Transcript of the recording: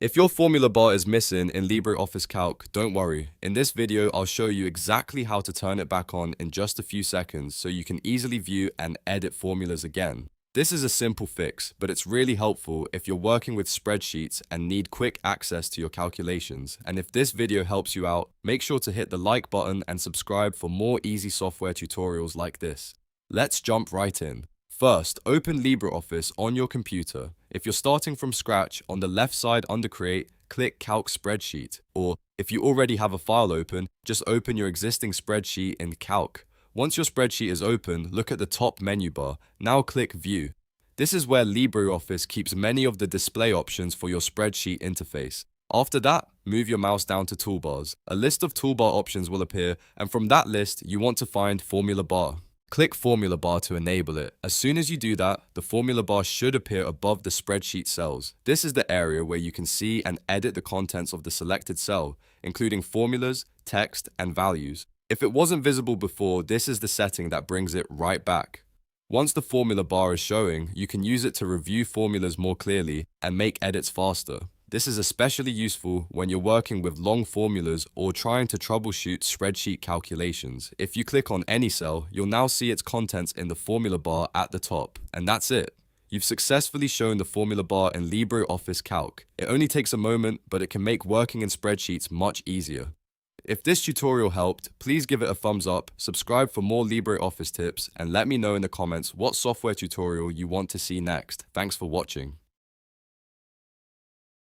If your formula bar is missing in LibreOffice Calc, don't worry. In this video, I'll show you exactly how to turn it back on in just a few seconds so you can easily view and edit formulas again. This is a simple fix, but it's really helpful if you're working with spreadsheets and need quick access to your calculations. And if this video helps you out, make sure to hit the like button and subscribe for more easy software tutorials like this. Let's jump right in. First, open LibreOffice on your computer. If you're starting from scratch, on the left side under Create, click Calc Spreadsheet. Or if you already have a file open, just open your existing spreadsheet in Calc. Once your spreadsheet is open, look at the top menu bar. Now click View. This is where LibreOffice keeps many of the display options for your spreadsheet interface. After that, move your mouse down to Toolbars. A list of toolbar options will appear, and from that list, you want to find Formula Bar. Click Formula Bar to enable it. As soon as you do that, the Formula Bar should appear above the spreadsheet cells. This is the area where you can see and edit the contents of the selected cell, including formulas, text, and values. If it wasn't visible before, this is the setting that brings it right back. Once the Formula Bar is showing, you can use it to review formulas more clearly and make edits faster. This is especially useful when you're working with long formulas or trying to troubleshoot spreadsheet calculations. If you click on any cell, you'll now see its contents in the formula bar at the top. And that's it. You've successfully shown the formula bar in LibreOffice Calc. It only takes a moment, but it can make working in spreadsheets much easier. If this tutorial helped, please give it a thumbs up, subscribe for more LibreOffice tips, and let me know in the comments what software tutorial you want to see next. Thanks for watching.